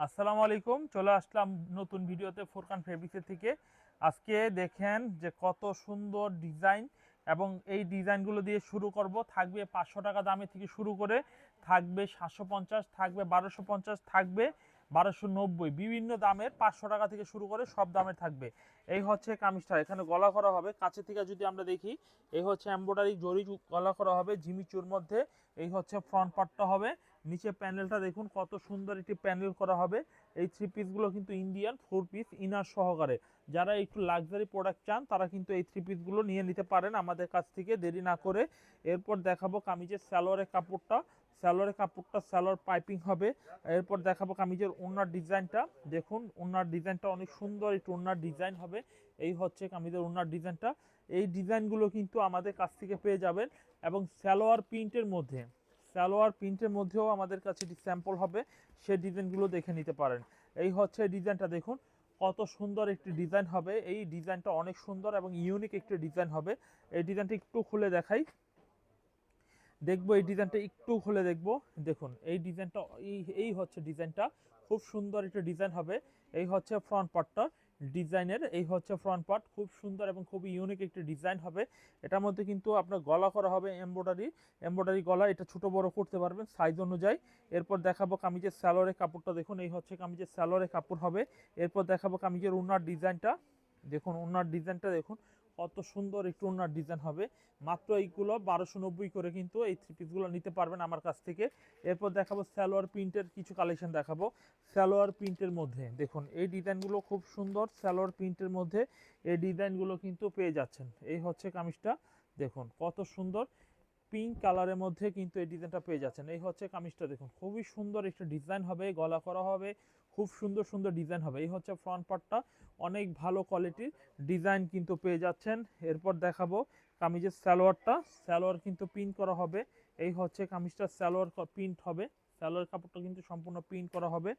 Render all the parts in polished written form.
আসসালামু আলাইকুম, চলে আসলাম নতুন ভিডিওতে ফুরকান ফেব্রিক্সের থেকে। আজকে দেখেন যে কত সুন্দর ডিজাইন, এবং এই ডিজাইনগুলো দিয়ে শুরু করব। থাকবে 500 টাকা দামে থেকে শুরু করে, থাকবে 750, থাকবে 1250, থাকবে 1290, বিভিন্ন দামের। 500 টাকা থেকে শুরু করে সব দামের থাকবে। এই হচ্ছে কামিজটা, এখানে গলা করা হবে কাছে থেকে যদি আমরা দেখি। এই হচ্ছে এমব্রয়ডারি জরি গলা করা হবে জিমিচুর মধ্যে। এই হচ্ছে ফ্রন্ট পার্টটা হবে। নিচে প্যানেলটা দেখুন কত সুন্দর একটি প্যানেল করা হবে। এই থ্রি পিসগুলো কিন্তু ইন্ডিয়ান 4 পিস ইনার সহকারে। যারা একটু লাক্সারি প্রোডাক্ট চান তারা কিন্তু এই থ্রি পিসগুলো নিয়ে নিতে পারেন আমাদের কাছ থেকে, দেরি না করে। এরপর দেখাবো কামিজের সালোয়ারের কাপড়টা। সালোয়ার পাইপিং হবে। এরপর দেখাবো কামিজের ওড়নার ডিজাইনটা। দেখুন ওড়নার ডিজাইনটা অনেক সুন্দর একটু ওড়নার ডিজাইন হবে। এই হচ্ছে কামিজের ওড়নার ডিজাইনটা। এই ডিজাইনগুলো কিন্তু আমাদের কাছ থেকে পেয়ে যাবেন। এবং সালোয়ার প্রিন্টের মধ্যেও আমাদের কাছে স্যাম্পল হবে, সেই ডিজাইনগুলো দেখে নিতে পারেন। এই হচ্ছে ডিজাইনটা দেখুন কত সুন্দর একটি ডিজাইন হবে। এই ডিজাইনটা অনেক সুন্দর এবং ইউনিক একটি ডিজাইন হবে। এই ডিজাইনটা একটু খুলে দেখাই, দেখবো এই ডিজাইনটা একটু খুলে দেখবো। দেখুন এই ডিজাইনটা, এই হচ্ছে ডিজাইনটা, খুব সুন্দর একটা ডিজাইন হবে। এই হচ্ছে ফ্রন্ট পার্টটা ডিজাইনের। এই হচ্ছে ফ্রন্ট পার্ট, খুব সুন্দর এবং খুব ইউনিক একটি ডিজাইন হবে। এটার মধ্যে কিন্তু আপনার গলা করা হবে এমব্রয়ডারি গলা। এটা ছোট বড় করতে পারবেন সাইজ অনুযায়ী। এরপর দেখাবো কামিজের সালোয়ারের কাপড়টা। দেখুন এই হচ্ছে কামিজের সালোয়ারের কাপড় হবে। এরপর দেখাবো কামিজের ওড়নার ডিজাইনটা। দেখুন ওড়নার ডিজাইনটা দেখুন কত সুন্দর একটু ওড়নার ডিজাইন হবে। মাত্র এইগুলো 1290 করে কিন্তু এই থ্রি পিসগুলো নিতে পারবেন আমার কাছ থেকে। এরপর দেখাবো সালোয়ার প্রিন্টের কিছু কালেকশন দেখাবো। সালোয়ার প্রিন্টের মধ্যে দেখুন এই ডিজাইনগুলো খুব সুন্দর। সালোয়ার প্রিন্টের মধ্যে এই ডিজাইনগুলো কিন্তু পেয়ে যাচ্ছেন। এই হচ্ছে কামিজটা, দেখুন কত সুন্দর পিঙ্ক কালারের মধ্যে কিন্তু এই ডিজাইনটা পেয়ে যাচ্ছেন। এই হচ্ছে কামিজটা, দেখুন খুবই সুন্দর একটা ডিজাইন হবে, গলা করা হবে, খুব সুন্দর সুন্দর ডিজাইন হবে। এই হচ্ছে ফ্রন্ট পার্টটা, অনেক ভালো কোয়ালিটির ডিজাইন কিন্তু পেয়ে যাচ্ছেন। এরপর দেখাবো কামিজের সালোয়ার কিন্তু প্রিন্ট করা হবে। এই হচ্ছে কামিজটা সালোয়ার প্রিন্ট হবে। সালোয়ার কাপড়টা কিন্তু সম্পূর্ণ প্রিন্ট করা হবে।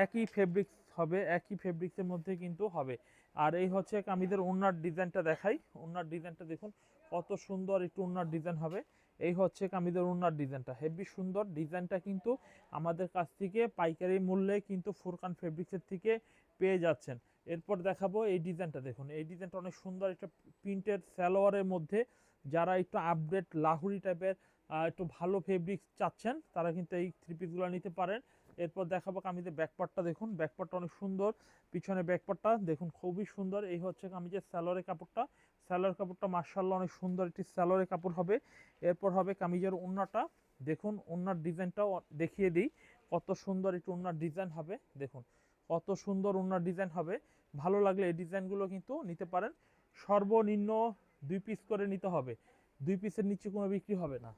একই ফেব্রিক্স হবে, একই ফেব্রিক্সের মধ্যে কিন্তু হবে। আর এই হচ্ছে কামিজের ওড়নার ডিজাইনটা দেখাই। ওড়নার ডিজাইনটা দেখুন কত সুন্দর একটু ওড়নার ডিজাইন হবে। এই হচ্ছে কামিজের ওড়নার ডিজাইনটা, হেভি সুন্দর ডিজাইনটা কিন্তু আমাদের কাছ থেকে পাইকারি মূল্যে কিন্তু ফুরকান ফেব্রিক্সের থেকে পেয়ে যাচ্ছেন। এরপর দেখাবো এই ডিজাইনটা। দেখুন এই ডিজাইনটা অনেক সুন্দর একটা প্রিন্টেড সালোয়ারের মধ্যে। যারা একটু আপডেট লাহুরি টাইপের একটু ভালো ফেব্রিক্স চাচ্ছেন তারা কিন্তু এই থ্রি পিসগুলো নিতে পারেন। এরপর দেখাবো কামিজের ব্যাকপার্টটা। দেখুন ব্যাকপার্টটা অনেক সুন্দর, পিছনে ব্যাকপার্টটা দেখুন খুবই সুন্দর। এই হচ্ছে কামিজের সালোয়ারের কাপড়টা। সালোয়ার কাপড়টা মার্শাল্লাহ অনেক সুন্দর একটি সালোয়ারের কাপড় হবে। এরপর হবে কামিজের ওড়নাটা। দেখুন ওড়নার ডিজাইনটাও দেখিয়ে দিই, কত সুন্দর একটু ওড়নার ডিজাইন হবে। দেখুন কত সুন্দর ওড়নার ডিজাইন হবে। ভালো লাগলে এই ডিজাইনগুলো কিন্তু নিতে পারেন। সর্বনিম্ন 2 পিস করে নিতে হবে, 2 পিসের নিচে কোনো বিক্রি হবে না।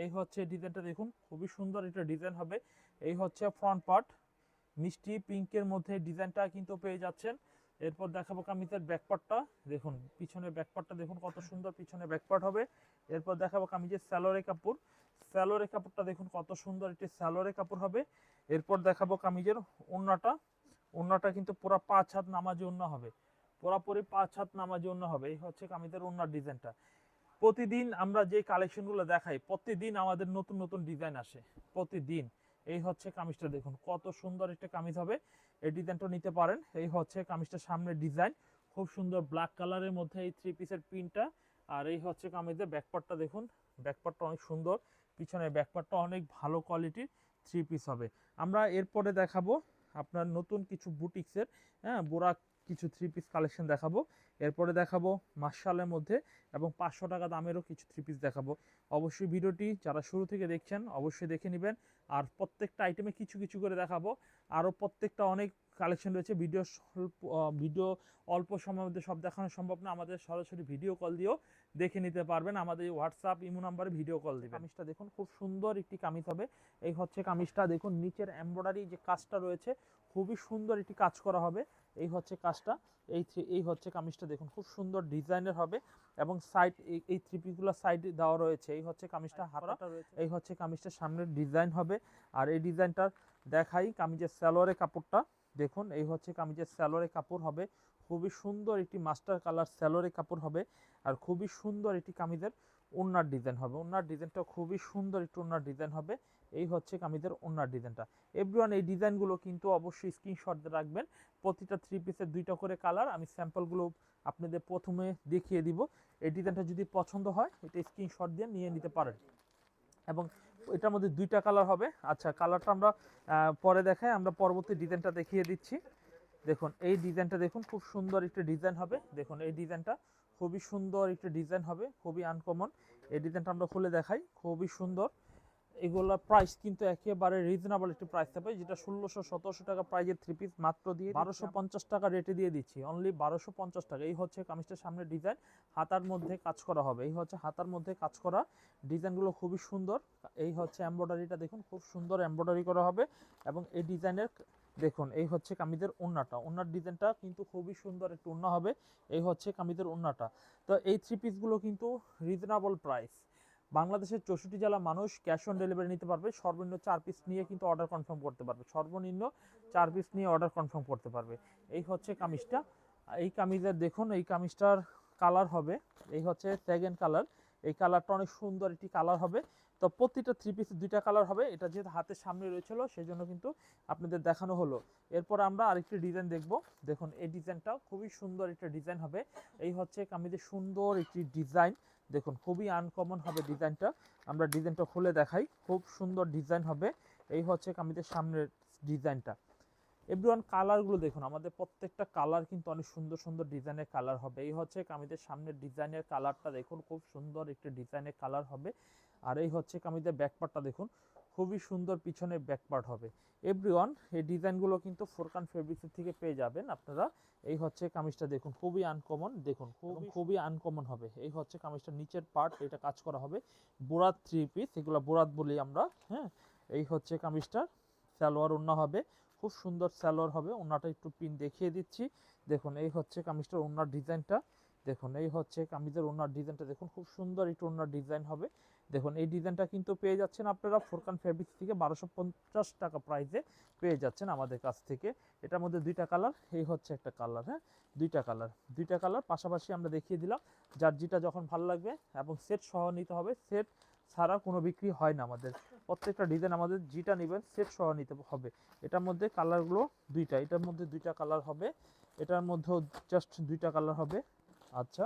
এই হচ্ছে ডিজাইনটা, দেখুন খুবই সুন্দর একটা ডিজাইন হবে। এই হচ্ছে ফ্রন্ট পার্ট, মিষ্টি পিঙ্কের মধ্যে ডিজাইনটা কিন্তু পেয়ে যাচ্ছেন। এরপর দেখাবো কামিজের ব্যাকপার্টটা। দেখুন পিছনের ব্যাকপার্টটা দেখুন কত সুন্দর পিছনে ব্যাকপার্ট হবে। এরপর দেখাবো কামিজের সালোয়ারের কাপড়টা দেখুন কত সুন্দর একটি সালোয়ারের কাপড় হবে। এরপর দেখাবো কামিজের ওড়নাটা কিন্তু পুরো 5 হাত নামাজি ওড়না হবে, পুরোপুরি 5 হাত নামাজি ওড়না হবে। এই হচ্ছে কামিজের ওড়নার ডিজাইনটা। প্রতিদিন আমরা যে কালেকশনগুলো দেখাই, প্রতিদিন আমাদের নতুন নতুন ডিজাইন আসে, প্রতিদিন। এই হচ্ছে কামিজটা, দেখুন কত সুন্দর একটা কামিজ হবে। এই ডিজাইনটা নিতে পারেন। এই হচ্ছে কামিজটার সামনের ডিজাইন, খুব সুন্দর ব্ল্যাক কালারের মধ্যে এই থ্রি পিসের প্রিন্টটা। আর এই হচ্ছে কামিজের ব্যাকপার্টটা। দেখুন ব্যাকপার্টটা অনেক সুন্দর, পিছনে ব্যাকপার্টটা অনেক ভালো কোয়ালিটির থ্রি পিস হবে। আমরা এরপরে দেখাবো আপনার নতুন কিছু বুটিক্সের, হ্যাঁ, বোরা কিছু থ্রি পিস কালেকশন দেখাবো। এরপরে দেখাবো মার্শালের মধ্যে এবং 500 টাকা দামেরও কিছু থ্রি পিস দেখাবো। অবশ্যই ভিডিওটি যারা শুরু থেকে দেখছেন অবশ্যই দেখে নেবেন। আর প্রত্যেকটা আইটেমে কিছু কিছু করে দেখাবো। আরও প্রত্যেকটা অনেক কালেকশন রয়েছে। ভিডিও অল্প সময়ের মধ্যে সব দেখানো সম্ভব না। আমাদের সরাসরি ভিডিও কল দিয়েও দেখে নিতে পারবেন, আমাদের হোয়াটসঅ্যাপ ইমো নাম্বারে ভিডিও কল দিবেন। কামিজটা দেখুন খুব সুন্দর একটি কামিজ হবে। এই হচ্ছে কামিজটা, দেখুন নিচের এমব্রয়ডারি যে কাজটা রয়েছে খুবই সুন্দর একটি কাজ করা হবে। এই হচ্ছে কাজটা। এই হচ্ছে কামিজটা, দেখুন খুব সুন্দর ডিজাইনের হবে। এবং সাইড এই থ্রি পিসগুলো সাইড দেওয়া রয়েছে। এই হচ্ছে কামিজটা হাতাটা রয়েছে। এই হচ্ছে কামিজটার সামনের ডিজাইন হবে। আর এই ডিজাইনটা দেখাই কামিজের সালোয়ারের কাপড়টা। দেখুন এই হচ্ছে কামিজের সালোয়ারের কাপড় হবে। খুবই সুন্দর একটি মাস্টার কালার সালোয়ারের কাপড় হবে। আর খুবই সুন্দর একটি কামিজের ওড়নার ডিজাইন হবে। ওড়নার ডিজাইনটা খুবই সুন্দর একটু ওড়নার ডিজাইন হবে। এই হচ্ছে কামিজের ওড়নার ডিজাইনটা। এভরিওয়ান এই ডিজাইনগুলো কিন্তু অবশ্যই স্ক্রিনশট দিয়ে রাখবেন। প্রতিটা 3 পিসের 2টা করে কালার, আমি স্যাম্পলগুলো আপনাদের প্রথমে দেখিয়ে দিব। এই ডিজাইনটা যদি পছন্দ হয় এটা স্ক্রিনশট দিয়ে নিয়ে নিতে পারেন। এবং এটার মধ্যে 2টা কালার হবে। আচ্ছা, কালারটা আমরা পরে দেখাই, আমরা পরবর্তী ডিজাইনটা দেখিয়ে দিচ্ছি। দেখুন এই ডিজাইনটা দেখুন, খুব সুন্দর একটা ডিজাইন হবে। দেখুন এই ডিজাইনটা খুবই সুন্দর একটা ডিজাইন হবে, খুবই আনকমন। এই ডিজাইনটা আমরা খুলে দেখাই, খুবই সুন্দর। এগুলোর প্রাইস কিন্তু একেবারে রিজনেবল একটি প্রাইস থাকবে, যেটা 1600-1700 টাকা প্রাইজের 3 পিস মাত্র দিয়ে 1250 টাকা রেটে দিয়ে দিচ্ছি, অনলি 1250 টাকা। এই হচ্ছে কামিজটার সামনে ডিজাইন, হাতার মধ্যে কাজ করা হবে। এই হচ্ছে হাতার মধ্যে কাজ করা, ডিজাইনগুলো খুবই সুন্দর। এই হচ্ছে এমব্রয়ডারিটা দেখুন, খুব সুন্দর এমব্রয়ডারি করা হবে। এবং এই ডিজাইনের দেখুন, এই হচ্ছে কামিজের ওড়নাটা, ওড়নার ডিজাইনটা কিন্তু খুবই সুন্দর একটু ওড়না হবে। এই হচ্ছে কামিজের ওড়নাটা। তো এই 3 পিসগুলো কিন্তু রিজনেবল প্রাইস। বাংলাদেশের 64 জেলা মানুষ ক্যাশ অন ডেলিভারি নিতে পারবে। সর্বনিম্ন 4 পিস নিয়ে কিন্তু অর্ডার কনফার্ম করতে পারবে, সর্বনিম্ন 4 পিস নিয়ে অর্ডার কনফার্ম করতে পারবে। এই হচ্ছে কামিজটা। এই কামিজের দেখুন, এই কামিজটার কালার হবে, এই হচ্ছে সেকেন্ড কালার। এই কালারটা অনেক সুন্দর একটি কালার হবে। তো প্রতিটা 3 পিসে 2টা কালার হবে। এটা যেহেতু হাতের সামনে রয়েছিল সেই জন্য কিন্তু আপনাদের দেখানো হলো। এরপর আমরা আরেকটি ডিজাইন দেখব। দেখুন এই ডিজাইনটাও খুবই সুন্দর একটা ডিজাইন হবে। এই হচ্ছে কামিজের সুন্দর একটি ডিজাইন, দেখুন খুবই আনকমন হবে ডিজাইনটা। আমরা ডিজাইনটা খুলে দেখাই, খুব সুন্দর ডিজাইন হবে। এই হচ্ছে কামিজের সামনের ডিজাইনটা। এভরিওয়ান কালারগুলো দেখুন, আমাদের প্রত্যেকটা কালার কিন্তু অনেক সুন্দর সুন্দর ডিজাইনের কালার হবে। এই হচ্ছে কামিজের সামনের ডিজাইনের কালারটা দেখুন, খুব সুন্দর একটি ডিজাইনের কালার হবে। আর এই হচ্ছে কামিজের ব্যাকপার্টটা দেখুন, খুবই সুন্দর পিছনে ব্যাকপার্ট হবে। এভরিওয়ান এই ডিজাইনগুলো কিন্তু ফোরকান ফেব্রিক্সের থেকে পেয়ে যাবেন আপনারা। এই হচ্ছে কামিজটা দেখুন, খুবই আনকমন, দেখুন খুবই আনকমন হবে। এই হচ্ছে কামিজটা নিচের পার্ট, এটা কাজ করা হবে বোরাত 3 পিস, এগুলো বোরাত বলি আমরা, হ্যাঁ। এই হচ্ছে কামিজটার সালোয়ার ওড়না হবে, খুব সুন্দর সালোয়ার হবে। ওড়নাটা একটু পিন দেখিয়ে দিচ্ছি। দেখুন এই হচ্ছে কামিজটার ওড়নার ডিজাইনটা। দেখুন এই হচ্ছে কামিজের ওড়নার ডিজাইনটা, দেখুন খুব সুন্দর একটু ওড়নার ডিজাইন হবে। দেখুন এই ডিজাইনটা কিন্তু পেয়ে যাচ্ছেন আপনারা ফোরকান ফেব্রিক্স থেকে 1250 টাকা প্রাইসে পেয়ে যাচ্ছেন আমাদের কাছ থেকে। এটার মধ্যে 2টা কালার, এই হচ্ছে একটা কালার, হ্যাঁ 2টা কালার পাশাপাশি আমরা দেখিয়ে দিলাম। যার যেটা যখন ভালো লাগবে, এবং সেট সহ নিতে হবে, সেট ছাড়া কোনো বিক্রি হয় না আমাদের। প্রত্যেকটা ডিজাইন আমাদের যেটা নেবেন সেট সহ নিতে হবে। এটার মধ্যে কালারগুলো 2টা, এটার মধ্যে 2টা কালার হবে, এটার মধ্যেও জাস্ট 2টা কালার হবে। আচ্ছা,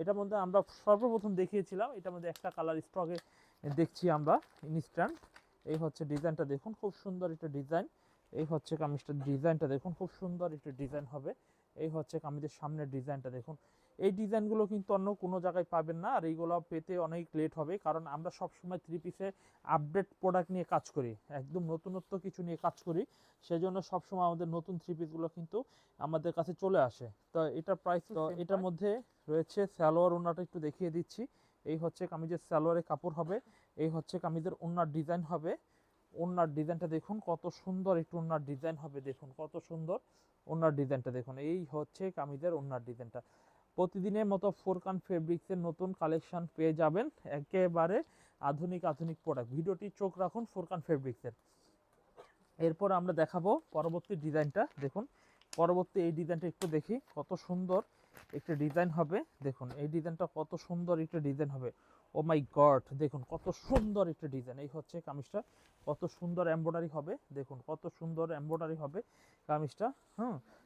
এটার মধ্যে আমরা সর্বপ্রথম দেখিয়েছিলাম, এটার মধ্যে একটা কালার স্টকে দেখছি আমরা ইনস্ট্যান্ট। এই হচ্ছে ডিজাইনটা দেখুন, খুব সুন্দর একটা ডিজাইন। এই হচ্ছে কামিজটার ডিজাইনটা দেখুন, খুব সুন্দর একটা ডিজাইন হবে। এই হচ্ছে কামিজের সামনের ডিজাইনটা দেখুন। এই ডিজাইনগুলো কিন্তু অন্য কোনো জায়গায় পাবেন না, আর এইগুলো পেতে অনেক লেট হবে, কারণ আমরা সবসময় 3 পিসে আপডেট প্রোডাক্ট নিয়ে কাজ করি, একদম নতুনত্ব কিছু নিয়ে কাজ করি। সেজন্য সবসময় আমাদের নতুন 3 পিসগুলো কিন্তু আমাদের কাছে চলে আসে। তো এটার প্রাইস, তো এটার মধ্যে রয়েছে সালোয়ার ওড়নাটা একটু দেখিয়ে দিচ্ছি। এই হচ্ছে কামিজের সালোয়ারের কাপড় হবে। এই হচ্ছে কামিজের ওড়নার ডিজাইন হবে। ওড়নার ডিজাইনটা দেখুন কত সুন্দর একটু ওড়নার ডিজাইন হবে, দেখুন কত সুন্দর ওড়নার ডিজাইনটা দেখুন। এই হচ্ছে কামিজের ওড়নার ডিজাইনটা। প্রতিদিনের মতো ফোরকান ফেব্রিক্সের নতুন কালেকশন পেয়ে যাবেন, একেবারে আধুনিক প্রোডাক্ট। ভিডিওটি চোখ রাখুন ফোরকান ফেব্রিক্সের। এরপর আমরা দেখাবো পরবর্তী ডিজাইনটা। দেখুন পরবর্তী এই ডিজাইনটা একটু দেখি, কত সুন্দর একটা ডিজাইন হবে। দেখুন এই ডিজাইনটা কত সুন্দর একটা ডিজাইন হবে। ও মাই গড, দেখুন কত সুন্দর একটা ডিজাইন। এই হচ্ছে কামিজটা, কত সুন্দর এমব্রয়ডারি হবে, দেখুন কত সুন্দর এমব্রয়ডারি হবে কামিজটা।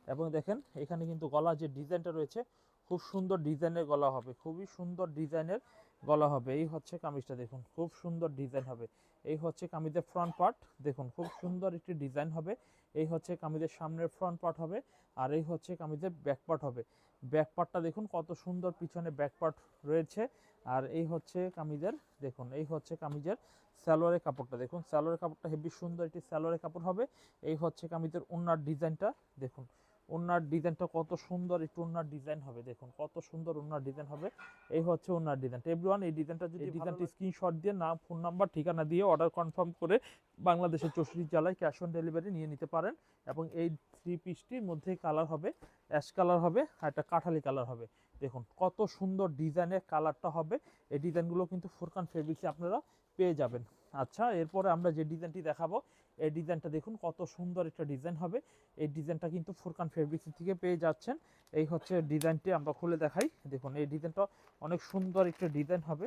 এবং দেখেন এখানে কিন্তু গলা যে ডিজাইনটা রয়েছে, খুব সুন্দর ডিজাইনের গলা হবে, খুবই সুন্দর ডিজাইনের গলা হবে। এই হচ্ছে কামিজটা দেখুন, খুব সুন্দর ডিজাইন হবে। এই হচ্ছে কামিজের ফ্রন্ট পার্ট, দেখুন খুব সুন্দর একটি ডিজাইন হবে। এই হচ্ছে কামিজের সামনের ফ্রন্ট পার্ট হবে, আর এই হচ্ছে কামিজের ব্যাক পার্ট হবে। ব্যাক পার্টটা দেখুন কত সুন্দর পিছনে ব্যাক পার্ট রয়েছে। আর এই হচ্ছে কামিজের, দেখুন এই হচ্ছে কামিজের সালোয়ারের কাপড়টা, দেখুন সালোয়ারের কাপড়টা হেবি সুন্দর একটি সালোয়ারের কাপড় হবে। এই হচ্ছে কামিজের ওড়নার ডিজাইনটা, দেখুন ওড়নার ডিজাইনটা কত সুন্দর একটু ওড়নার ডিজাইন হবে, দেখুন কত সুন্দর ওড়নার ডিজাইন হবে। এই হচ্ছে ওড়নার ডিজাইনটা। এভরিওয়ান এই ডিজাইনটা যদি ডিজাইনটি স্ক্রিনশট দিয়ে নাম, ফোন নাম্বার, ঠিকানা দিয়ে অর্ডার কনফার্ম করে বাংলাদেশের 64 জেলায় ক্যাশ অন ডেলিভারি নিয়ে নিতে পারেন। এবং এই 3 পিসটির মধ্যে কালার হবে অ্যাশ কালার হবে, আর একটা কাঠালি কালার হবে। দেখুন কত সুন্দর ডিজাইনের কালারটা হবে। এই ডিজাইনগুলো কিন্তু ফোরকান ফেব্রিক্সে আপনারা পেয়ে যাবেন। আচ্ছা, এরপরে আমরা যে ডিজাইনটি দেখাবো, এই ডিজাইনটা দেখুন কত সুন্দর একটা ডিজাইন হবে। এই ডিজাইনটা কিন্তু ফোরকান ফেব্রিক্স থেকে পেয়ে যাচ্ছেন। এই হচ্ছে ডিজাইনটি, আমরা খুলে দেখাই। দেখুন এই ডিজাইনটা অনেক সুন্দর একটা ডিজাইন হবে,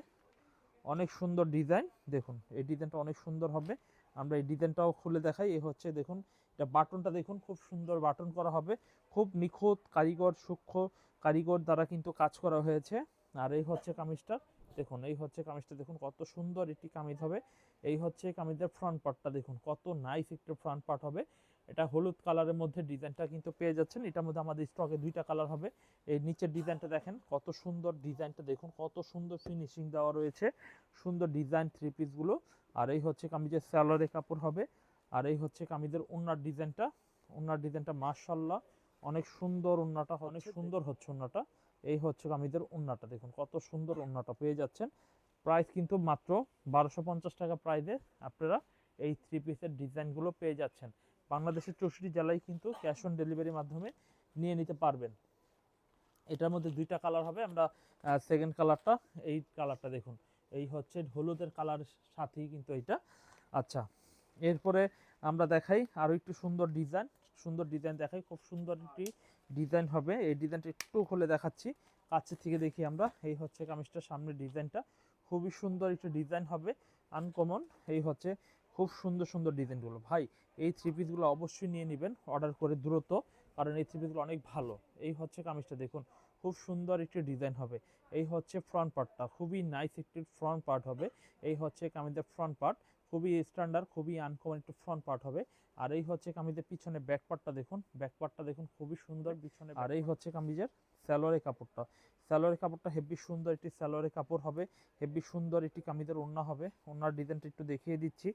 অনেক সুন্দর ডিজাইন। দেখুন এই ডিজাইনটা অনেক সুন্দর হবে। আমরা এই ডিজাইনটাও খুলে দেখাই। এই হচ্ছে দেখুন, এটা বাটনটা দেখুন, খুব সুন্দর বাটন করা হবে, খুব নিখুঁত কারিগর, সূক্ষ্ম কারিগর দ্বারা কিন্তু কাজ করা হয়েছে। আর এই হচ্ছে কামিজটা দেখুন, এই হচ্ছে কামিজটা দেখুন, কত সুন্দর একটি কামিজ হবে। এই হচ্ছে কামিজের ফ্রন্ট পার্টটা দেখুন, কত নাইস একটা ফ্রন্ট পার্ট হবে। এটা হলুদ কালারের মধ্যে ডিজাইনটা কিন্তু পেয়ে যাচ্ছেন। এটার মধ্যে আমাদের স্টকে 2টা কালার হবে। এই নিচের ডিজাইনটা দেখেন, কত সুন্দর ডিজাইনটা দেখুন, কত সুন্দর ফিনিশিং দেওয়া রয়েছে, সুন্দর ডিজাইন থ্রি পিসগুলো। আর এই হচ্ছে কামিজের স্যালোয়ারের কাপড় হবে। আর এই হচ্ছে কামিজের ওন্নার ডিজাইনটা, ওন্নার ডিজাইনটা মাশাআল্লাহ অনেক সুন্দর, ওন্নাটা অনেক সুন্দর হচ্ছে ওন্নাটা। এই হচ্ছে কামিজের ওন্নাটা দেখুন, কত সুন্দর ওন্নাটা পেয়ে যাচ্ছেন। প্রাইস কিন্তু মাত্র 1250 টাকা প্রাইসে আপনারা এই থ্রি পিসের ডিজাইনগুলো পেয়ে যাচ্ছেন। বাংলাদেশের 64 জেলায় কিন্তু ক্যাশ অন ডেলিভারির মাধ্যমে নিয়ে নিতে পারবেন। এটার মধ্যে 2টা কালার হবে। আমরা সেকেন্ড কালারটা, এই কালারটা দেখুন, এই হচ্ছে হলুদের কালারের সাথেই কিন্তু এইটা। আচ্ছা, এরপরে আমরা দেখাই আরও একটু সুন্দর ডিজাইন, সুন্দর ডিজাইন দেখাই, খুব সুন্দর একটি ডিজাইন হবে। এই ডিজাইনটা একটু খুলে দেখাচ্ছি, কাছে থেকে দেখি আমরা। এই হচ্ছে কামিজটার সামনের ডিজাইনটা, খুবই সুন্দর একটি ডিজাইন হবে, আনকমন। এই হচ্ছে খুব সুন্দর সুন্দর ডিজাইনগুলো। ভাই এই থ্রি পিসগুলো অবশ্যই নিয়ে নেবেন অর্ডার করে দ্রুত, কারণ এই থ্রি পিসগুলো অনেক ভালো। এই হচ্ছে কামিজটা দেখুন, খুব সুন্দর একটি ডিজাইন হবে। এই হচ্ছে ফ্রন্ট পার্টটা, খুবই নাইস একটি ফ্রন্ট পার্ট হবে। এই হচ্ছে কামিজের ফ্রন্ট পার্ট, খুবই স্ট্যান্ডার্ড, খুবই আনকমন একটু ফ্রন্ট পার্ট হবে। আর এই হচ্ছে কামিজের পিছনে ব্যাক পার্টটা দেখুন, ব্যাক পার্টটা দেখুন, খুবই সুন্দর পিছনে। আর এই হচ্ছে কামিজের সালোয়ারের কাপড়টা, সালোয়ারের কাপড়টা হেভি সুন্দর একটি সালোয়ারের কাপড় হবে, হেভি সুন্দর একটি কামিজের ওড়না হবে। ওড়নার ডিজাইনটা একটু দেখিয়ে দিচ্ছি।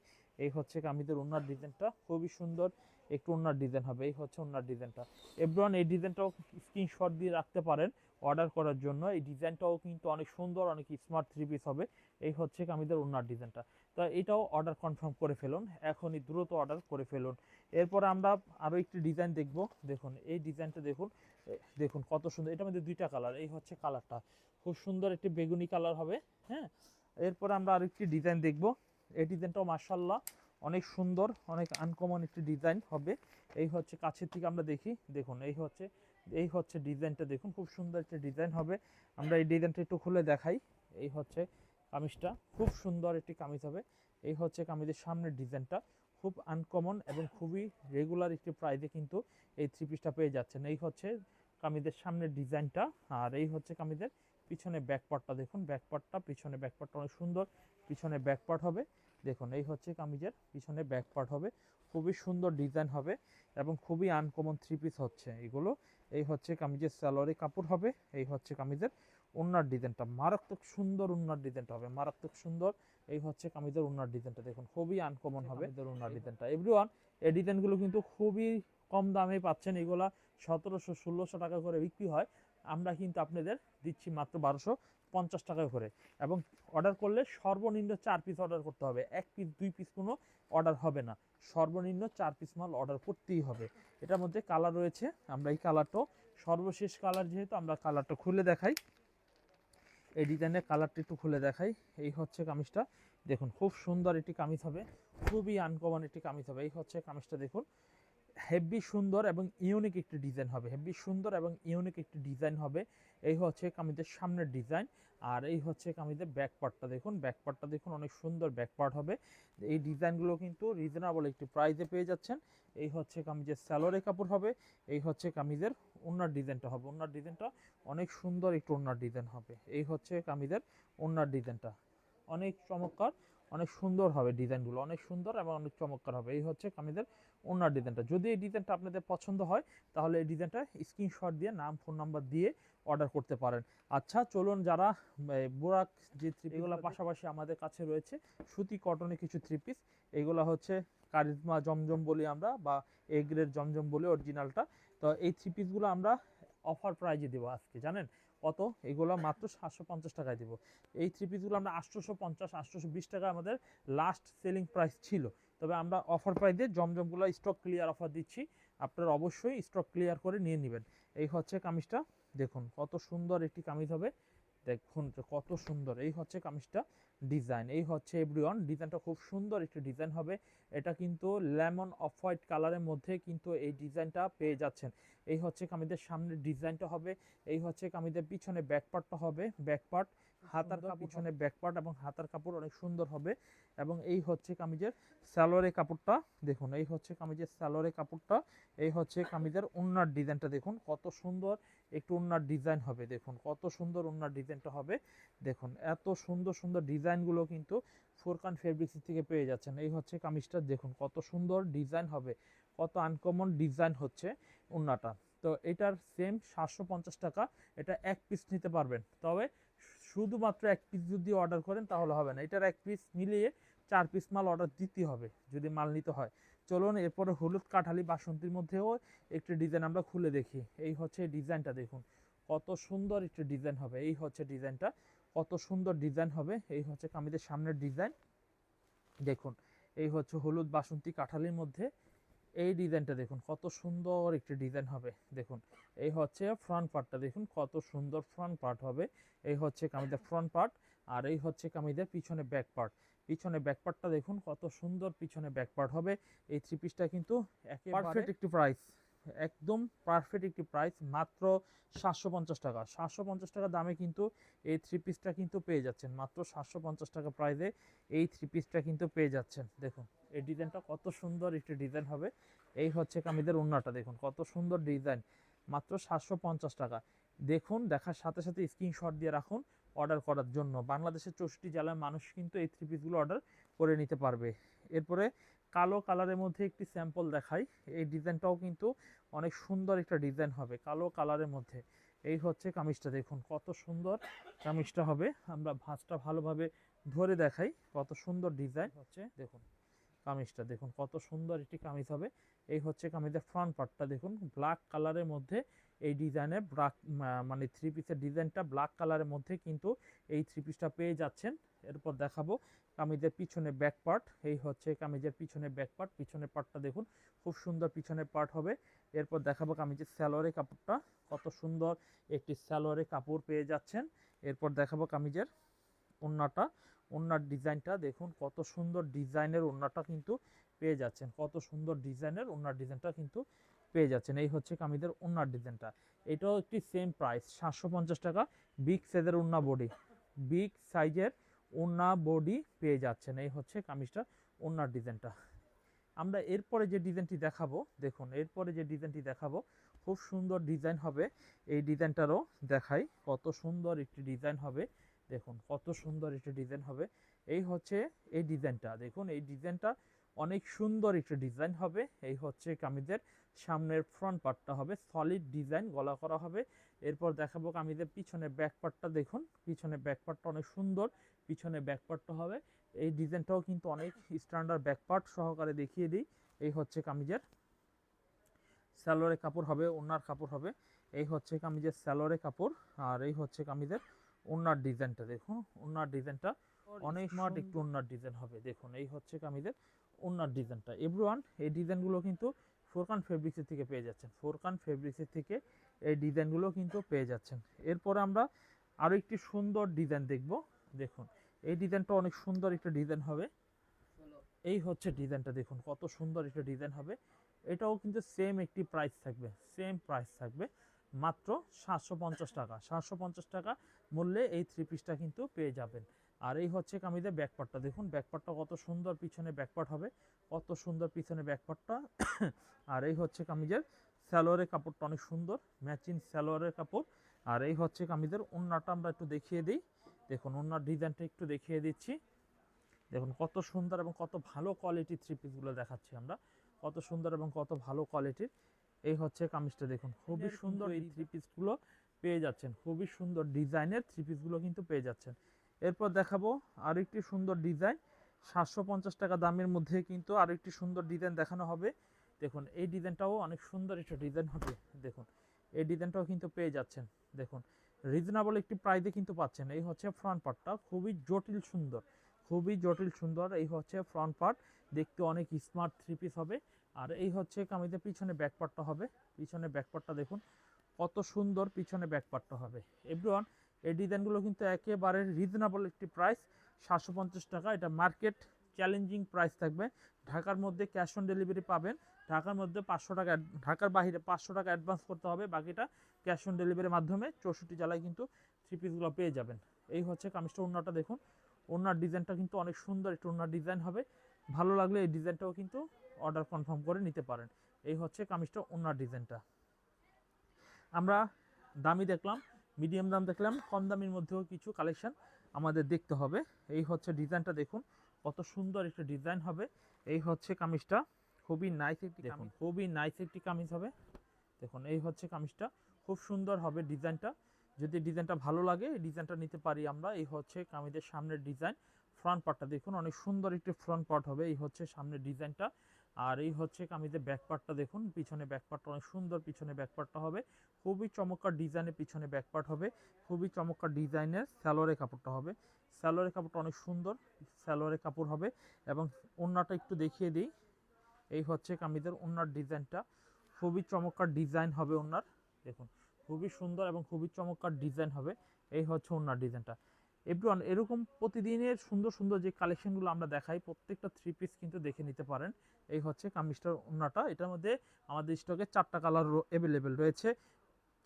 এই হচ্ছে কামিজের ওড়নার ডিজাইনটা, খুবই সুন্দর একটু ওড়নার ডিজাইন হবে। এই হচ্ছে ওড়নার ডিজাইনটা। এভরিওয়ান এই ডিজাইনটাও স্ক্রিনশট দিয়ে রাখতে পারেন অর্ডার করার জন্য। এই ডিজাইনটাও কিন্তু অনেক সুন্দর, অনেক স্মার্ট থ্রি পিস হবে। এই হচ্ছে কামিজের ওড়নার ডিজাইনটা। তো এটাও অর্ডার কনফার্ম করে ফেলুন, এখনই দ্রুত অর্ডার করে ফেলুন। এরপর আমরা আরও একটি ডিজাইন দেখব। দেখুন এই ডিজাইনটা দেখুন, দেখুন কত সুন্দর। এটার মধ্যে 2টা কালার, এই হচ্ছে কালারটা, খুব সুন্দর একটি বেগুনি কালার হবে। হ্যাঁ, এরপর আমরা আরেকটি ডিজাইন দেখব। এই ডিজাইনটাও মাশাআল্লাহ অনেক সুন্দর, অনেক আনকমন একটি ডিজাইন হবে। এই হচ্ছে কাছের থেকে আমরা দেখি, দেখুন এই হচ্ছে ডিজাইনটা দেখুন, খুব সুন্দর একটা ডিজাইন হবে। আমরা এই ডিজাইনটা একটু খুলে দেখাই। এই হচ্ছে কামিজটা, খুব সুন্দর একটি কামিজ হবে। এই হচ্ছে কামিজের সামনের ডিজাইনটা, খুব আনকমন এবং খুবই রেগুলার একটি প্রাইসে কিন্তু এই থ্রি পিসটা পেয়ে যাচ্ছেন। এই হচ্ছে কামিজের সামনের ডিজাইনটা। আর এই হচ্ছে কামিজের পিছনে ব্যাকপার্টটা দেখুন, ব্যাকপার্টটা, পিছনে ব্যাকপার্টটা অনেক সুন্দর, পিছনে ব্যাকপার্ট হবে। দেখুন এই হচ্ছে কামিজের পিছনে ব্যাকপার্ট হবে, খুবই সুন্দর ডিজাইন হবে এবং খুবই আনকমন থ্রি পিস হচ্ছে এগুলো। এই হচ্ছে কামিজের সালোয়ারের কাপড় হবে। এই হচ্ছে কামিজের ওড়নার ডিজাইনটা, মারাত্মক সুন্দর ওড়নার ডিজাইনটা হবে, মারাত্মক সুন্দর। এই হচ্ছে কামিজের ওড়নার ডিজাইনটা দেখুন, খুবই আনকমন হবে ওড়নার ডিজাইনটা। এভরিওয়ান এই ডিজাইনগুলো কিন্তু খুবই কম দামে পাচ্ছেন। এগুলা 1700-1600 টাকা করে বিক্রি হয়, আমরা কিন্তু আপনাদের দিচ্ছি মাত্র 1250 টাকা করে। এবং অর্ডার করলে সর্বনিম্ন 4 পিস অর্ডার করতে হবে, 1 পিস 2 পিস কোনো অর্ডার হবে না, সর্বনিম্ন 4 পিস মাল অর্ডার করতেই হবে। এটার মধ্যে কালার রয়েছে, আমরা এই কালারটাও সর্বশেষ কালার, যেহেতু আমরা কালারটা খুলে দেখাই। এই ডিজাইনের কালারটা একটু খুলে দেখাই। এই হচ্ছে কামিজটা দেখুন, খুব সুন্দর একটি কামিজ হবে, খুবই আনকমন একটি কামিজ হবে। এই হচ্ছে কামিজটা দেখুন, হেভি সুন্দর এবং ইউনিক একটি ডিজাইন হবে, হেভি সুন্দর এবং ইউনিক একটি ডিজাইন হবে। এই হচ্ছে কামিজের সামনের ডিজাইন। আর এই হচ্ছে কামিজের ব্যাক পার্টটা দেখুন, ব্যাক পার্টটা দেখুন, অনেক সুন্দর ব্যাক পার্ট হবে। এই ডিজাইনগুলো কিন্তু রিজনেবল একটি প্রাইসে পেয়ে যাচ্ছেন। এই হচ্ছে কামিজের সালোয়ারের কাপড় হবে। এই হচ্ছে কামিজের ওড়নার ডিজাইনটা হবে, ওড়নার ডিজাইনটা অনেক সুন্দর একটু ওড়নার ডিজাইন হবে। এই হচ্ছে কামিজের ওড়নার ডিজাইনটা, অনেক চমৎকার, অনেক সুন্দর হবে ডিজাইনগুলো, অনেক সুন্দর এবং অনেক চমৎকার হবে। এই হচ্ছে কামিজের ওড়নার ডিজাইনটা। যদি এই ডিজাইনটা আপনাদের পছন্দ হয় তাহলে এই ডিজাইনটা স্ক্রিনশট দিয়ে নাম, ফোন নাম্বার দিয়ে অর্ডার করতে পারেন। আচ্ছা চলুন, যারা বোরাক যে থ্রি এগুলো পাশাপাশি আমাদের কাছে রয়েছে সুতি কটনের কিছু থ্রি পিস। এগুলো হচ্ছে কারিজমা জমজম বলি আমরা, বা এ গ্রেড জমজম বলি অরিজিনালটা। তো এই থ্রি পিসগুলো আমরা অফার প্রাইজে দেবো আজকে, জানেন কত? এগুলো মাত্র 750 টাকায় দেবো। এই থ্রি পিসগুলো আমরা 850-820 টাকা আমাদের লাস্ট সেলিং প্রাইস ছিল। তবে আমরা অফার প্রাইসে জমজমগুলো স্টক ক্লিয়ার অফার দিচ্ছি, আপনারা অবশ্যই স্টক ক্লিয়ার করে নিয়ে নেবেন। এই হচ্ছে কামিজটা দেখুন, কত সুন্দর একটি কামিজ হবে, দেখুন কত সুন্দর। এই হচ্ছে কামিজটা ডিজাইন, এই হচ্ছে এভরিওয়ান ডিজাইনটা, খুব সুন্দর একটি ডিজাইন হবে। এটা কিন্তু লেমন অফ হোয়াইট কালারের মধ্যে কিন্তু এই ডিজাইনটা পেয়ে যাচ্ছেন। এই হচ্ছে কামিজের সামনের ডিজাইনটা হবে। এই হচ্ছে কামিজের পিছনে ব্যাকপার্টটা হবে, ব্যাকপার্ট হাতার কাপড়, পিছনে ব্যাক পার্ট এবং হাতার কাপড় অনেক সুন্দর হবে। এবং এই হচ্ছে কামিজের সালোয়ারের কাপড়টা দেখুন, এই হচ্ছে কামিজের সালোয়ারের কাপড়টা, এই হচ্ছে কামিজের ওড়নার ডিজাইনটা দেখুন কত সুন্দর একটু ওড়নার ডিজাইন হবে। দেখুন কত সুন্দর ওড়নার ডিজাইনটা হবে। দেখুন এত সুন্দর সুন্দর ডিজাইনগুলো কিন্তু ফোরকান ফেব্রিক্স থেকে পেয়ে যাচ্ছেন। এই হচ্ছে কামিজটা দেখুন কত সুন্দর ডিজাইন হবে, কত আনকমন ডিজাইন হচ্ছে ওড়নাটা। তো এটার সেম 750 টাকা, এটা এক পিস নিতে পারবেন। তবে শুধুমাত্র এক পিস যদি অর্ডার করেন তাহলে হবে না, এটার এক পিস মিলিয়ে 4 পিস মাল অর্ডার দিতে হবে যদি মাল নিতে হয়। চলুন এরপরে হলুদ কাঠালি বাসন্তীর মধ্যেও একটি ডিজাইন আমরা খুলে দেখি। এই হচ্ছে ডিজাইনটা দেখুন কত সুন্দর একটি ডিজাইন হবে। এই হচ্ছে ডিজাইনটা, কত সুন্দর ডিজাইন হবে। এই হচ্ছে কামিজের সামনের ডিজাইন দেখুন, এই হচ্ছে হলুদ বাসন্তী কাঠালির মধ্যে এই ডিজাইনটা দেখুন কত সুন্দর একটি ডিজাইন হবে। দেখুন এই হচ্ছে ফ্রন্ট পার্টটা দেখুন কত সুন্দর ফ্রন্ট পার্ট হবে। এই হচ্ছে কামিজের ফ্রন্ট পার্ট, আর এই হচ্ছে কামিজের পিছনে ব্যাক পার্ট। পিছনে ব্যাক পার্টটা দেখুন কত সুন্দর পিছনে ব্যাক পার্ট হবে। এই থ্রি পিসটা কিন্তু একেবারে পারফেক্ট একটি প্রাইস, একদম পারফেক্ট একটি প্রাইস, মাত্র 750 টাকা। 750 টাকা দামে কিন্তু এই থ্রি পিসটা কিন্তু পেয়ে যাচ্ছেন, মাত্র 750 টাকা প্রাইসে এই থ্রি পিসটা কিন্তু পেয়ে যাচ্ছেন। দেখুন এই ডিজাইনটা কত সুন্দর একটি ডিজাইন হবে। এই হচ্ছে কামিজের ওড়নাটা দেখুন কত সুন্দর ডিজাইন, মাত্র 750 টাকা। দেখুন দেখার সাথে সাথে স্ক্রিনশট দিয়ে রাখুন অর্ডার করার জন্য। বাংলাদেশের 64 জেলার মানুষ কিন্তু এই থ্রি পিসগুলো অর্ডার করে নিতে পারবে। এরপরে কালো কালারের মধ্যে একটি স্যাম্পল দেখাই। এই ডিজাইনটাও কিন্তু অনেক সুন্দর একটা ডিজাইন হবে কালো কালারের মধ্যে। এই হচ্ছে কামিজটা দেখুন কত সুন্দর কামিজটা হবে। আমরা ভাঁজটা ভালোভাবে ধরে দেখাই কত সুন্দর ডিজাইন হচ্ছে। দেখুন কামিজটা দেখুন কত সুন্দর একটি কামিজ হবে। এই হচ্ছে কামিজের ফ্রন্ট পার্টটা দেখুন ব্ল্যাক কালারের মধ্যে এই ডিজাইনের ব্ল্যাক মানে থ্রি পিসের ডিজাইনটা ব্ল্যাক কালারের মধ্যে কিন্তু এই থ্রি পিসটা পেয়ে যাচ্ছেন। এরপর দেখাবো কামিজের পিছনে ব্যাক পার্ট। এই হচ্ছে কামিজের পিছনে ব্যাক পার্ট, পিছনের পার্টটা দেখুন খুব সুন্দর পিছনের পার্ট হবে। এরপর দেখাবো কামিজের সালোয়ারের কাপড়টা, কত সুন্দর একটি সালোয়ারের কাপড় পেয়ে যাচ্ছেন। এরপর দেখাবো কামিজের ওড়নাটা, ওড়নার ডিজাইনটা দেখুন কত সুন্দর ডিজাইনের ওড়নাটা কিন্তু পেয়ে যাচ্ছেন, কত সুন্দর ডিজাইনের ওড়নার ডিজাইনটা কিন্তু পেয়ে যাচ্ছেন। এই হচ্ছে কামিজের ওড়নার ডিজাইনটা, এটাও একটি সেম প্রাইস 750 টাকা। বিগ সাইজের ওড়না বডি, বিগ সাইজের ওড়না বডি পেয়ে যাচ্ছেন। এই হচ্ছে কামিজটা ওড়নার ডিজাইনটা। আমরা এরপরে যে ডিজাইনটি দেখাবো দেখুন, এরপরে যে ডিজাইনটি দেখাবো খুব সুন্দর ডিজাইন হবে। এই ডিজাইনটারও দেখাই কত সুন্দর একটি ডিজাইন হবে। দেখুন কত সুন্দর একটি ডিজাইন হবে। এই হচ্ছে এই ডিজাইনটা দেখুন, এই ডিজাইনটা অনেক সুন্দর একটি ডিজাইন হবে। এই হচ্ছে কামিজের সামনের ফ্রন্ট পার্টটা হবে সলিড ডিজাইন গলা করা হবে। এরপর দেখাবো কামিজের পিছনে ব্যাক পার্টটা দেখুন, পিছনে ব্যাক পার্টটা অনেক সুন্দর পিছনে ব্যাক পার্টটা হবে। এই ডিজাইনটাও কিন্তু অনেক স্ট্যান্ডার্ড ব্যাক পার্ট সহকারে দেখিয়ে দিই। এই হচ্ছে কামিজের সালোয়ারের কাপড় হবে, ওড়নার কাপড় হবে। এই হচ্ছে কামিজের সালোয়ারের কাপড়, আর এই হচ্ছে কামিজের ওড়নার ডিজাইনটা দেখুন, ওড়নার ডিজাইনটা অনেক স্মার্ট একটু ওড়নার ডিজাইন হবে। দেখুন এই হচ্ছে কামিজের ওড়নার ডিজাইনটা। এভরিওয়ান এই ডিজাইনগুলো কিন্তু ফোরকান ফেব্রিক্সের থেকে পেয়ে যাচ্ছেন, ফোরকান ফেব্রিক্সের থেকে এই ডিজাইনগুলো কিন্তু পেয়ে যাচ্ছেন। এরপরে আমরা আরও একটি সুন্দর ডিজাইন দেখব। দেখুন এই ডিজাইনটা অনেক সুন্দর একটা ডিজাইন হবে। এই হচ্ছে ডিজাইনটা দেখুন কত সুন্দর একটা ডিজাইন হবে। এটাও কিন্তু সেম একটি প্রাইস থাকবে, সেম প্রাইস থাকবে, মাত্র 750 টাকা। 750 টাকা মূল্যে এই থ্রি পিসটা কিন্তু পেয়ে যাবেন। আর এই হচ্ছে কামিজের ব্যাকপার্টটা দেখুন, ব্যাকপার্টটা কত সুন্দর পিছনে ব্যাকপার্ট হবে, কত সুন্দর পিছনে ব্যাকপার্টটা। আর এই হচ্ছে কামিজের সালোয়ারের কাপড়টা অনেক সুন্দর ম্যাচিং সালোয়ারের কাপড়। আর এই হচ্ছে কামিজের ওড়নাটা আমরা একটু দেখিয়ে দিই। দেখুন ওড়নার ডিজাইনটা একটু দেখিয়ে দিচ্ছি। দেখুন কত সুন্দর এবং কত ভালো কোয়ালিটির থ্রি পিসগুলো দেখাচ্ছি আমরা, কত সুন্দর এবং কত ভালো কোয়ালিটির। এই হচ্ছে কামিজটা দেখুন খুবই সুন্দর, এই থ্রি পিসগুলো পেয়ে যাচ্ছেন, খুবই সুন্দর ডিজাইনের থ্রি পিসগুলো কিন্তু পেয়ে যাচ্ছেন। এরপর দেখাবো আরেকটি সুন্দর ডিজাইন, 750 টাকা দামের মধ্যে কিন্তু আরেকটি সুন্দর ডিজাইন দেখানো হবে। দেখুন এই ডিজাইনটাও অনেক সুন্দর একটা ডিজাইন হবে। দেখুন এই ডিজাইনটাও কিন্তু পেয়ে যাচ্ছেন। দেখুন রিজনেবল একটি প্রাইসে কিন্তু পাচ্ছেন। এই হচ্ছে ফ্রন্ট পার্টটা, খুবই জটিল সুন্দর, খুবই জটিল সুন্দর। এই হচ্ছে ফ্রন্ট পার্ট, দেখতে অনেক স্মার্ট থ্রি পিস হবে। আর এই হচ্ছে কামিজের পিছনে ব্যাক পার্টটা হবে, পিছনে ব্যাক পার্টটা দেখুন কত সুন্দর পিছনে ব্যাক পার্টটা হবে। এভরিওয়ান এই ডিজাইনগুলো কিন্তু একেবারে রিজনেবল একটি প্রাইস 750 টাকা। এটা মার্কেট চ্যালেঞ্জিং প্রাইস থাকবে। ঢাকার মধ্যে ক্যাশ অন ডেলিভারি পাবেন, ঢাকার মধ্যে 500 টাকা, ঢাকার বাইরে 500 টাকা অ্যাডভান্স করতে হবে, বাকিটা ক্যাশ অন ডেলিভারির মাধ্যমে 64 জেলায় কিন্তু থ্রি পিসগুলো পেয়ে যাবেন। এই হচ্ছে কামিজটা। ওড়নাটা দেখুন, ওড়নার ডিজাইনটা কিন্তু অনেক সুন্দর একটা ওড়নার ডিজাইন হবে। ভালো লাগলে এই ডিজাইনটাও কিন্তু অর্ডার কনফার্ম করে নিতে পারেন। এই হচ্ছে কামিজটা, ওড়নার ডিজাইনটা। আমরা দামি দেখলাম, মিডিয়াম দাম দেখলাম, কম দামের মধ্যেও কিছু কালেকশন আমাদের দেখতে হবে। এই হচ্ছে ডিজাইনটা দেখুন, কত সুন্দর একটা ডিজাইন হবে। এই হচ্ছে কামিজটা, খুবই নাইস একটি দেখুন, খুবই নাইস একটি কামিজ হবে। দেখুন এই হচ্ছে কামিজটা, খুব সুন্দর হবে ডিজাইনটা। যদি ডিজাইনটা ভালো লাগে এই ডিজাইনটা নিতে পারি আমরা। এই হচ্ছে কামিজের সামনের ডিজাইন। ফ্রন্ট পার্টটা দেখুন, অনেক সুন্দর একটি ফ্রন্ট পার্ট হবে। এই হচ্ছে সামনের ডিজাইনটা। আর এই হচ্ছে কামিজের ব্যাক পার্টটা দেখুন, পিছনে ব্যাক পার্টটা অনেক সুন্দর, পিছনে ব্যাক পার্টটা হবে খুবই চমৎকার ডিজাইনের, পিছনে ব্যাক পার্ট হবে খুবই চমৎকার ডিজাইনের। সালোয়ারের কাপড়টা হবে, সালোয়ারের কাপড়টা অনেক সুন্দর সালোয়ারের কাপড় হবে। এবং ওড়নাটা একটু দেখিয়ে দিই। এই হচ্ছে কামিজের ওড়নার ডিজাইনটা, খুবই চমৎকার ডিজাইন হবে ওড়নার। দেখুন খুবই সুন্দর এবং খুবই চমৎকার ডিজাইন হবে। এই হচ্ছে ওড়নার ডিজাইনটা। এভরিওয়ান, এরকম প্রতিদিনের সুন্দর সুন্দর যে কালেকশনগুলো আমরা দেখাই, প্রত্যেকটা থ্রি পিস কিন্তু দেখে নিতে পারেন। এই হচ্ছে কামিজটার ওড়নাটা। এটার মধ্যে আমাদের স্টকে 4টা কালার অ্যাভেলেবেল রয়েছে,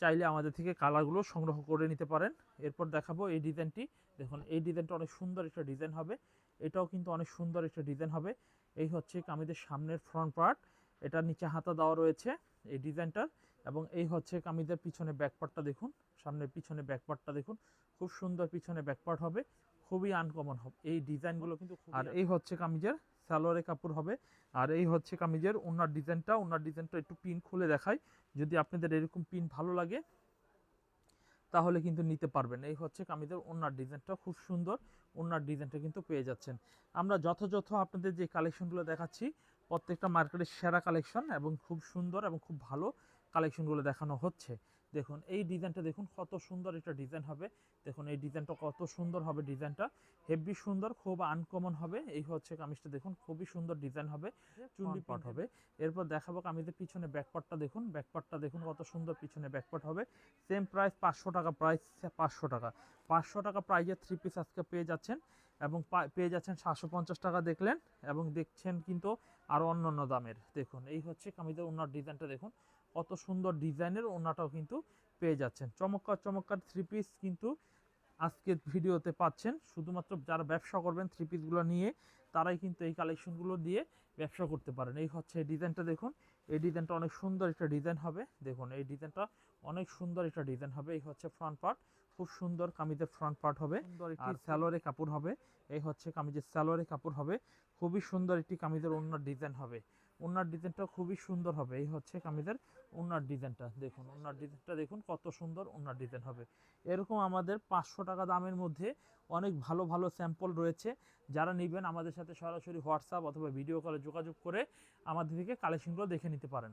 চাইলে আমাদের থেকে কালারগুলো সংগ্রহ করে নিতে পারেন। এরপর দেখাবো এই ডিজাইনটি। দেখুন এই ডিজাইনটা অনেক সুন্দর একটা ডিজাইন হবে। এটাও কিন্তু অনেক সুন্দর একটা ডিজাইন হবে। এই হচ্ছে কামিজের সামনের ফ্রন্ট পার্ট, এটা নিচে হাতা দেওয়া রয়েছে এই ডিজাইনটার। এবং এই হচ্ছে কামিজের পিছনে ব্যাক পার্টটা দেখুন, সামনের পিছনে ব্যাক পার্টটা দেখুন, খুব সুন্দর পিছনে ব্যাক পার্ট হবে, খুবই আনকমন হবে এই ডিজাইনগুলো কিন্তু। আর এই হচ্ছে কামিজের সালোয়ারের কাপড় হবে। আর এই হচ্ছে কামিজের ওড়নার ডিজাইনটা। ওড়নার ডিজাইনটা একটু পিন খুলে দেখাই, যদি আপনাদের এরকম পিন ভালো লাগে তাহলে কিন্তু নিতে পারবেন। এই হচ্ছে কামিজের ওড়নার ডিজাইনটা, খুব সুন্দর ওড়নার ডিজাইনটা কিন্তু পেয়ে যাচ্ছেন। আমরা যথাযথ আপনাদের যে কালেকশনগুলো দেখাচ্ছি প্রত্যেকটা মার্কেটের সেরা কালেকশন এবং খুব সুন্দর এবং খুব ভালো কালেকশনগুলো দেখানো হচ্ছে। দেখুন এই ডিজাইনটা দেখুন, কত সুন্দর একটা ডিজাইন হবে। দেখুন এই ডিজাইনটা কত সুন্দর হবে, ডিজাইনটা হেভি সুন্দর, খুব আনকমন হবে। এই হচ্ছে কামিজটা দেখুন, খুবই সুন্দর ডিজাইন হবে, চুন্ডি পাট হবে। এরপর দেখাবো কামিজের পিছনে ব্যাকপার্টটা দেখুন, ব্যাকপার্টটা দেখুন কত সুন্দর পিছনে ব্যাকপার্ট হবে। সেম প্রাইস 500 টাকা, প্রাইস 500 টাকা। 500 টাকা প্রাইজের থ্রি পিস আজকে পেয়ে যাচ্ছেন। এবং পেয়ে যাচ্ছেন 750 টাকা দেখলেন, এবং দেখছেন কিন্তু আরও অন্যান্য দামের। দেখুন এই হচ্ছে কামিজের ওড়নার ডিজাইনটা দেখুন, কত সুন্দর ডিজাইনের ওড়নাটাও কিন্তু পেয়ে যাচ্ছেন। চমৎকার চমৎকার থ্রি পিস কিন্তু আজকের ভিডিওতে পাচ্ছেন। শুধুমাত্র যারা ব্যবসা করবেন থ্রি পিসগুলো নিয়ে, তারাই কিন্তু এই কালেকশনগুলো দিয়ে ব্যবসা করতে পারেন। এই হচ্ছে এই ডিজাইনটা দেখুন, এই ডিজাইনটা অনেক সুন্দর একটা ডিজাইন হবে। দেখুন এই ডিজাইনটা অনেক সুন্দর একটা ডিজাইন হবে। এই হচ্ছে ফ্রন্ট পার্ট, খুব সুন্দর কামিজের ফ্রন্ট পার্ট হবে। আর সালোয়ারের কাপড় হবে। এই হচ্ছে কামিজের সালোয়ারের কাপড় হবে, খুবই সুন্দর একটি কামিজের ওড়নার ডিজাইন হবে। ওড়নার ডিজাইনটা খুবই সুন্দর হবে। এই হচ্ছে কামিজের ওড়নার ডিজাইনটা দেখুন, ওড়নার ডিজাইনটা দেখুন কত সুন্দর ওড়নার ডিজাইন হবে। এরকম আমাদের 500 টাকা দামের মধ্যে অনেক ভালো ভালো স্যাম্পল রয়েছে। যারা নেবেন আমাদের সাথে সরাসরি হোয়াটসঅ্যাপ অথবা ভিডিও কলে যোগাযোগ করে আমাদের থেকে কালেকশনগুলো দেখে নিতে পারেন।